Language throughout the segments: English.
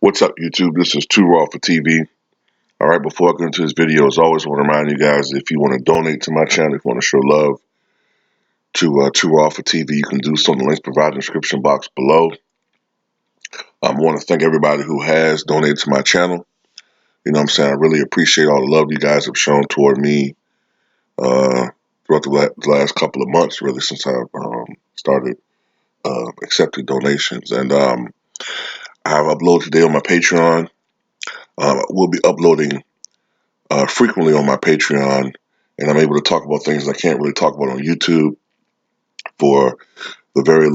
What's up, YouTube? This is Too Raw for TV. All right, before I go into this video, as always, I want to remind you guys if you want to donate to my channel, if you want to show love to Too Raw for TV, you can do so in the links provided in the description box below. I want to thank everybody who has donated to my channel. You know what I'm saying? I really appreciate all the love you guys have shown toward me throughout the last couple of months, really, since I've started accepting donations. And I have uploaded today on my Patreon. We'll be uploading frequently on my Patreon, and I'm able to talk about things I can't really talk about on YouTube for the very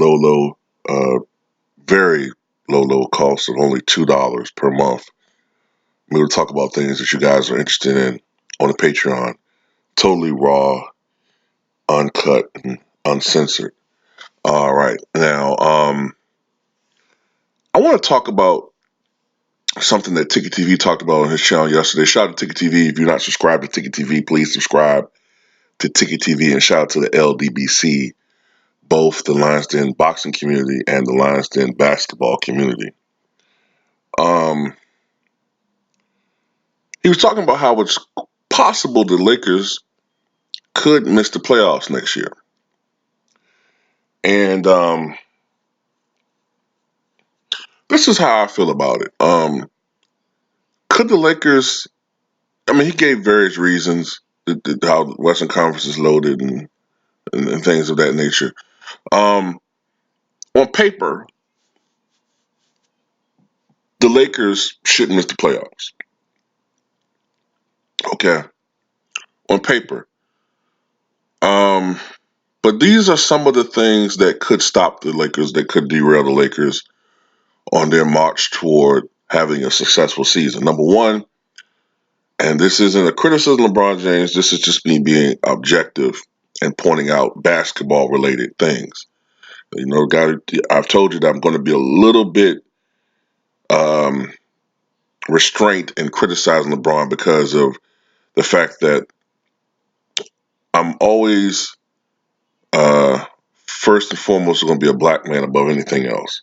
low cost of only $2 per month. I'm able to talk about things that you guys are interested in on the Patreon, totally raw, uncut, and uncensored. All right, now I want to talk about something that Ticket TV talked about on his channel yesterday. Shout out to Ticket TV. If you're not subscribed to Ticket TV, please subscribe to Ticket TV, and shout out to the LDBC, both the Lions Den boxing community and the Lions Den basketball community. He was talking about how it's possible the Lakers could miss the playoffs next year. And this is how I feel about it. Could the Lakers, he gave various reasons, how the Western Conference is loaded and things of that nature. On paper, the Lakers shouldn't miss the playoffs. Okay. On paper. But these are some of the things that could stop the Lakers, that could derail the Lakers on their march toward having a successful season. Number one, and this isn't a criticism of LeBron James, this is just me being objective and pointing out basketball-related things. You know, I've told you that I'm going to be a little bit restrained in criticizing LeBron because of the fact that I'm always first and foremost going to be a black man above anything else.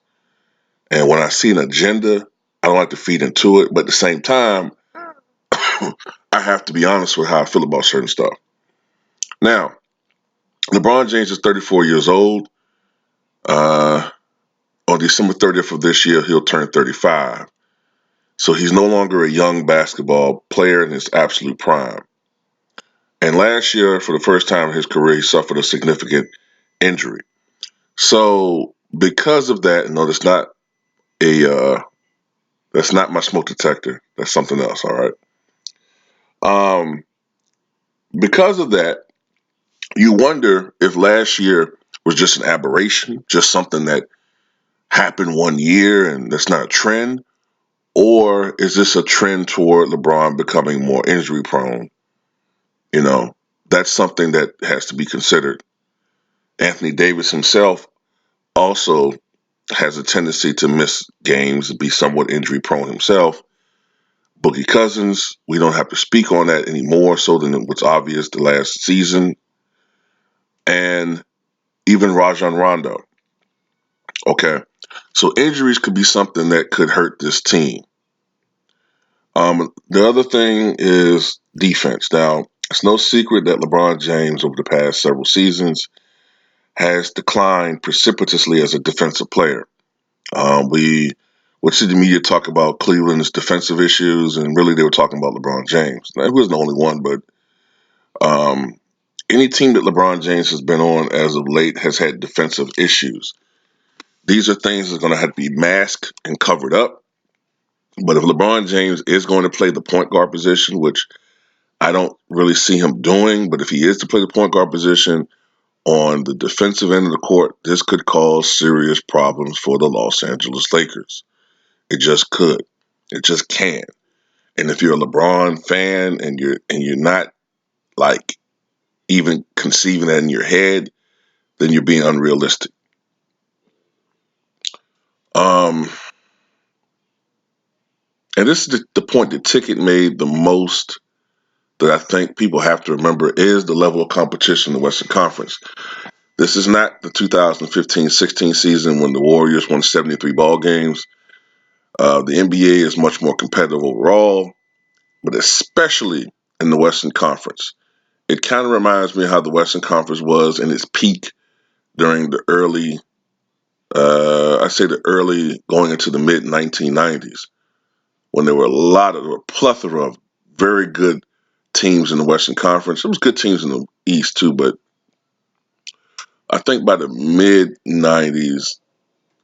And when I see an agenda, I don't like to feed into it. But at the same time, I have to be honest with how I feel about certain stuff. Now, LeBron James is 34 years old. On December 30th of this year, he'll turn 35. So he's no longer a young basketball player in his absolute prime. And last year, for the first time in his career, he suffered a significant injury. So because of that, no, that's not my smoke detector. That's something else. All right. Because of that, you wonder if last year was just an aberration, just something that happened one year and that's not a trend, or is this a trend toward LeBron becoming more injury prone? You know, that's something that has to be considered. Anthony Davis himself also has a tendency to miss games and be somewhat injury prone himself. Boogie Cousins, we don't have to speak on that any more so than what's obvious the last season. And even Rajon Rondo. Okay. So injuries could be something that could hurt this team. The other thing is defense. Now, it's no secret that LeBron James over the past several seasons has declined precipitously as a defensive player. We would see the media talk about Cleveland's defensive issues, and really they were talking about LeBron James. Now, he wasn't the only one, but any team that LeBron James has been on as of late has had defensive issues. These are things that are going to have to be masked and covered up. But if LeBron James is going to play the point guard position, which I don't really see him doing, but if he is to play the point guard position on the defensive end of the court, this could cause serious problems for the Los Angeles Lakers. It just could. It just can. And if you're a LeBron fan and you're not like even conceiving that in your head, then you're being unrealistic. And this is the point that Ticket made the most, that I think people have to remember, is the level of competition in the Western Conference. This is not the 2015-16 season when the Warriors won 73 ball games. The NBA is much more competitive overall, but especially in the Western Conference. It kind of reminds me of how the Western Conference was in its peak during the early, I say the early going into the mid 1990s, when there were a plethora of very good teams in the Western Conference. There was good teams in the East too, but I think by the mid 90s,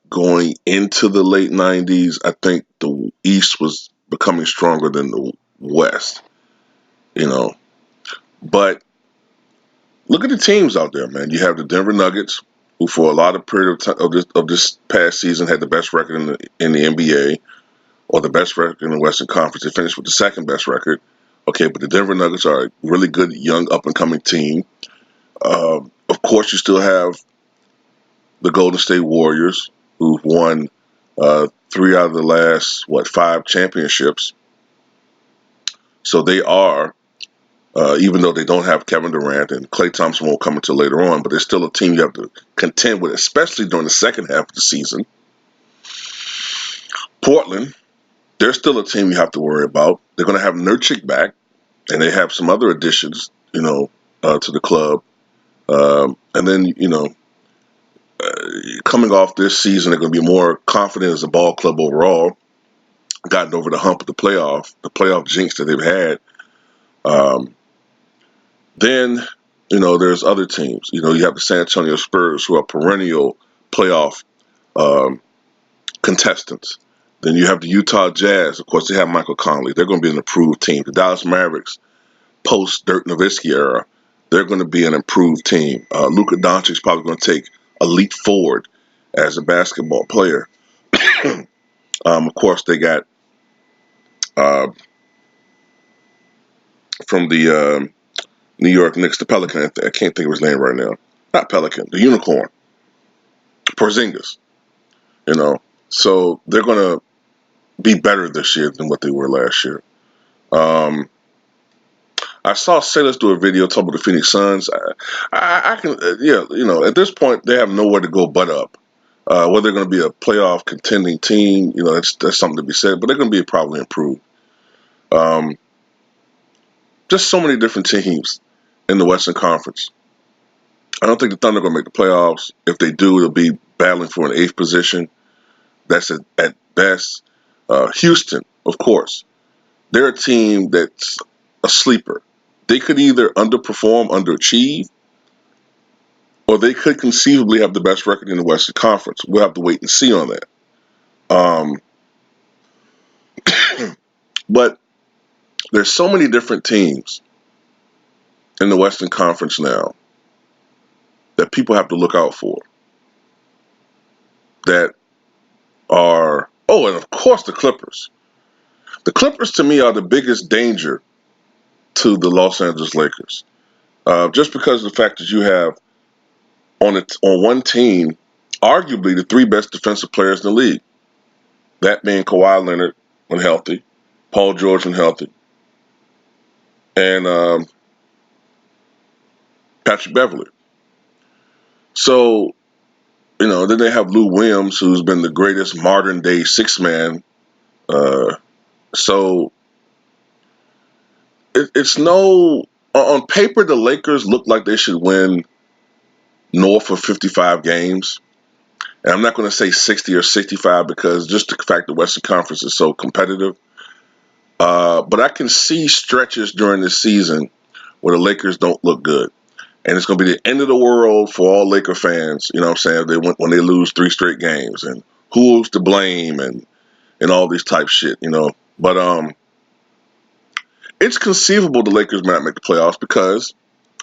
going into the late 90s, I think the East was becoming stronger than the West, you know. But look at the teams out there, man. You have the Denver Nuggets, who for a lot of period of this past season had the best record in the NBA, or the best record in the Western Conference. They finished with the second best record. Okay, but the Denver Nuggets are a really good young up and coming team. Of course, you still have the Golden State Warriors, who've won three out of the last five championships. So they are, even though they don't have Kevin Durant and Klay Thompson won't come until later on, but they're still a team you have to contend with, especially during the second half of the season. Portland, they're still a team you have to worry about. They're going to have Nurkic back, and they have some other additions, to the club. And then, coming off this season, they're going to be more confident as a ball club overall. Gotten over the hump of the playoff jinx that they've had. Then, there's other teams. You have the San Antonio Spurs, who are perennial playoff um, contestants. Then you have the Utah Jazz. Of course, they have Michael Conley. They're going to be an improved team. The Dallas Mavericks, post Dirk Nowitzki era, they're going to be an improved team. Luka Doncic is probably going to take a leap forward as a basketball player. Of course, they got uh, from the New York Knicks, the Pelican. I can't think of his name right now. Not Pelican, the Unicorn, Porzingis. So they're going to be better this year than what they were last year. I saw Sailors do a video talking about the Phoenix Suns. I can, at this point, they have nowhere to go but up. Whether they're going to be a playoff contending team, that's something to be said, but they're going to be probably improved. Um, just so many different teams in the Western Conference. I don't think the Thunder are going to make the playoffs. If they do, they'll be battling for an eighth position. That's at best. Houston, of course, they're a team that's a sleeper. They could either underperform, underachieve, or they could conceivably have the best record in the Western Conference. We'll have to wait and see on that. Um, but there's so many different teams in the Western Conference now that people have to look out for. That are, and of course the Clippers. The Clippers, to me, are the biggest danger to the Los Angeles Lakers. Just because of the fact that you have on one team, arguably the three best defensive players in the league. That being Kawhi Leonard when healthy, Paul George when healthy, and Patrick Beverley. So, then they have Lou Williams, who's been the greatest modern day six man. So it's no, on paper, the Lakers look like they should win north of 55 games. And I'm not going to say 60 or 65 because just the fact the Western Conference is so competitive. But I can see stretches during the season where the Lakers don't look good. And it's going to be the end of the world for all Laker fans, you know what I'm saying, when they lose three straight games. And who's to blame and all these type shit, But it's conceivable the Lakers might not make the playoffs because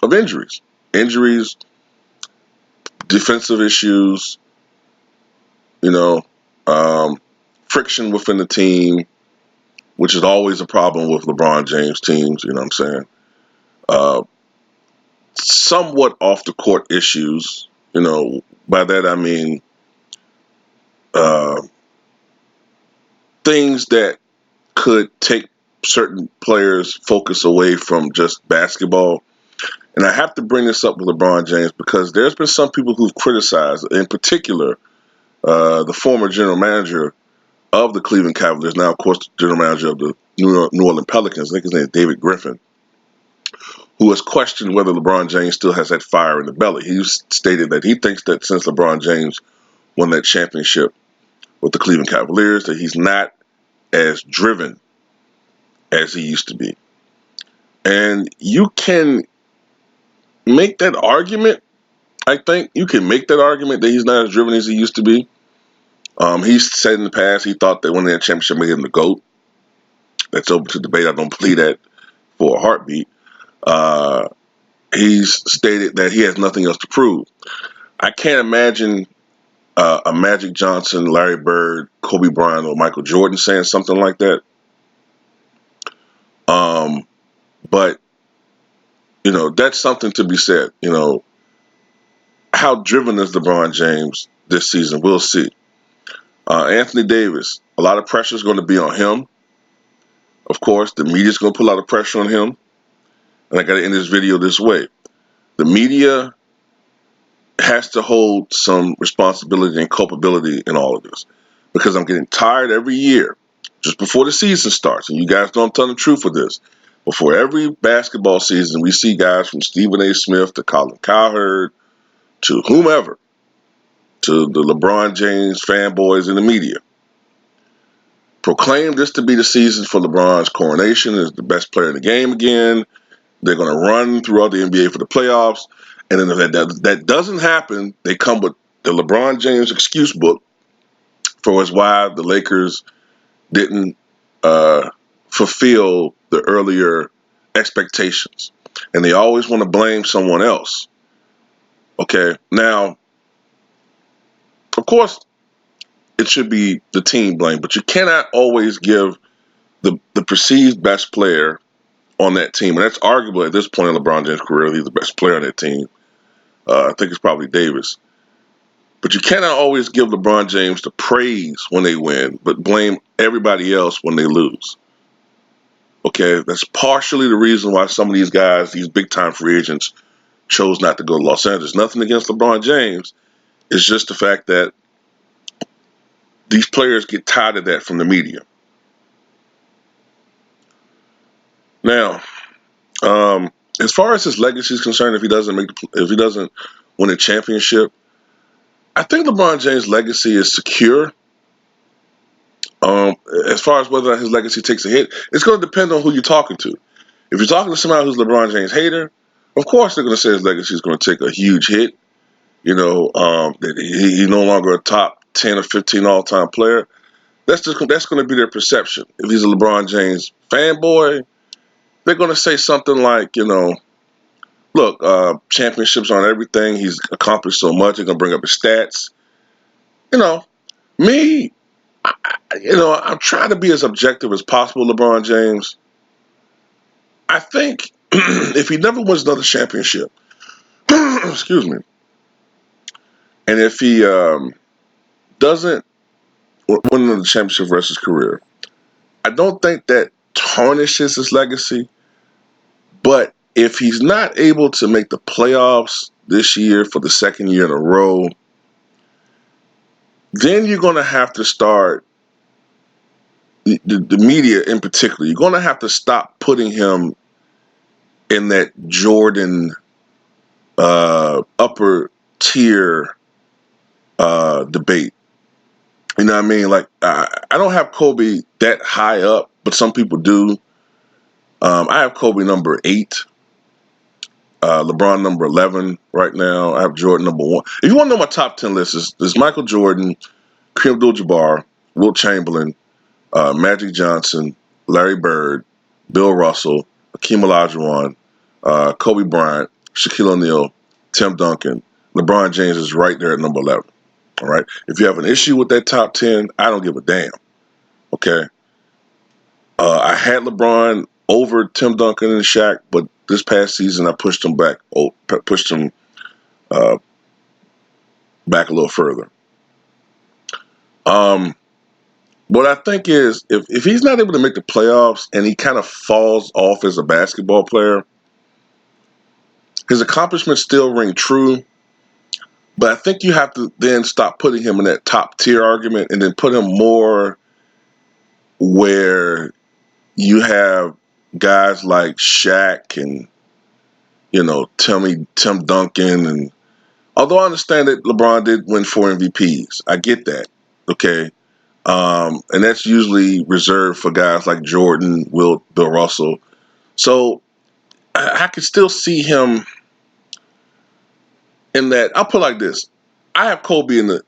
of injuries. Injuries, defensive issues, friction within the team, which is always a problem with LeBron James teams, you know what I'm saying? Somewhat off the court issues, by that I mean uh, things that could take certain players' focus away from just basketball. And I have to bring this up with LeBron James because there's been some people who've criticized, in particular, the former general manager of the Cleveland Cavaliers, now, of course, the general manager of the New Orleans Pelicans, I think his name is David Griffin, who has questioned whether LeBron James still has that fire in the belly. He stated that he thinks that since LeBron James won that championship with the Cleveland Cavaliers, that he's not as driven as he used to be. And you can make that argument. I think you can make that argument that he's not as driven as he used to be. He's said in the past he thought that winning that championship made him the GOAT. That's open to debate. I don't believe that for a heartbeat. He's stated that he has nothing else to prove. I can't imagine a Magic Johnson, Larry Bird, Kobe Bryant, or Michael Jordan saying something like that. But, that's something to be said. How driven is LeBron James this season? We'll see. Anthony Davis, a lot of pressure is going to be on him. Of course, the media is going to put a lot of pressure on him. And I got to end this video this way. The media has to hold some responsibility and culpability in all of this, because I'm getting tired every year, just before the season starts, and you guys know I'm telling the truth with this. Before every basketball season, we see guys from Stephen A. Smith to Colin Cowherd to whomever, to the LeBron James fanboys in the media, proclaim this to be the season for LeBron's coronation as the best player in the game again. They're going to run throughout the NBA for the playoffs. And then if that doesn't happen, they come with the LeBron James excuse book for why the Lakers didn't fulfill the earlier expectations. And they always want to blame someone else. Okay, now, of course, it should be the team blame, but you cannot always give the perceived best player on that team. And that's arguably, at this point in LeBron James' career, he's the best player on that team. I think it's probably Davis. But you cannot always give LeBron James the praise when they win, but blame everybody else when they lose. Okay, that's partially the reason why some of these guys, these big-time free agents, chose not to go to Los Angeles. Nothing against LeBron James. It's just the fact that these players get tired of that from the media. Now, as far as his legacy is concerned, if he doesn't win a championship, I think LeBron James' legacy is secure. As far as whether his legacy takes a hit, it's going to depend on who you're talking to. If you're talking to somebody who's LeBron James hater, of course they're going to say his legacy is going to take a huge hit. That he's no longer a top 10 or 15 all-time player. That's going to be their perception. If he's a LeBron James fanboy, they're going to say something like, look, championships aren't everything. He's accomplished so much. They're going to bring up his stats. Me, I'm trying to be as objective as possible, LeBron James. I think if he never wins another championship, excuse me, and if he doesn't win another championship for his career, I don't think that tarnishes his legacy. But if he's not able to make the playoffs this year for the second year in a row, then you're going to have to start, the media in particular, you're going to have to stop putting him in that Jordan upper tier debate. You know what I mean? Like, I don't have Kobe that high up, but some people do. I have Kobe number 8. LeBron number 11 right now. I have Jordan number 1. If you want to know my top 10 list, there's Michael Jordan, Kareem Abdul-Jabbar, Wilt Chamberlain, Magic Johnson, Larry Bird, Bill Russell, Hakeem Olajuwon, Kobe Bryant, Shaquille O'Neal, Tim Duncan. LeBron James is right there at number 11. All right. If you have an issue with that top 10, I don't give a damn. Okay. I had LeBron over Tim Duncan and Shaq, but this past season I pushed him back. Back a little further. What I think is if he's not able to make the playoffs and he kind of falls off as a basketball player, his accomplishments still ring true. But I think you have to then stop putting him in that top tier argument and then put him more where you have guys like Shaq and Tim Duncan, and although I understand that LeBron did win 4 MVPs, I get that. Okay, and that's usually reserved for guys like Jordan, Bill Russell. So I could still see him in that. I'll put it like this: I have Kobe in the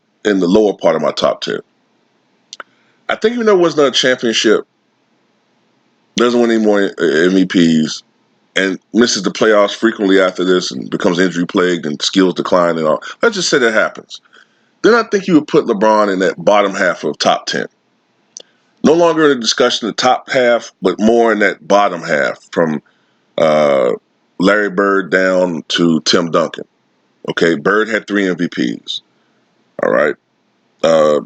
lower part of my top 10. I think even though it wasn't a championship, doesn't win any more MVPs, and misses the playoffs frequently after this, and becomes injury plagued and skills decline and all. Let's just say that happens. Then I think you would put LeBron in that bottom half of top 10. No longer in the discussion the top half, but more in that bottom half from uh, Larry Bird down to Tim Duncan. Okay, Bird had 3 MVPs. All right. Uh,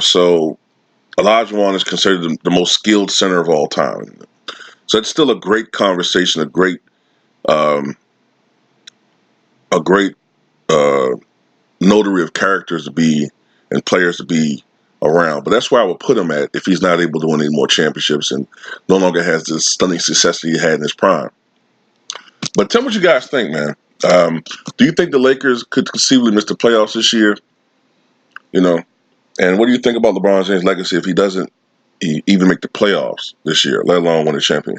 so Olajuwon is considered the most skilled center of all time. So it's still a great conversation, um, a great uh, notary of characters to be and players to be around. But that's where I would put him at if he's not able to win any more championships and no longer has the stunning success that he had in his prime. But tell me what you guys think, man. Do you think the Lakers could conceivably miss the playoffs this year? You know, and what do you think about LeBron James' legacy if he doesn't even make the playoffs this year, let alone win a championship?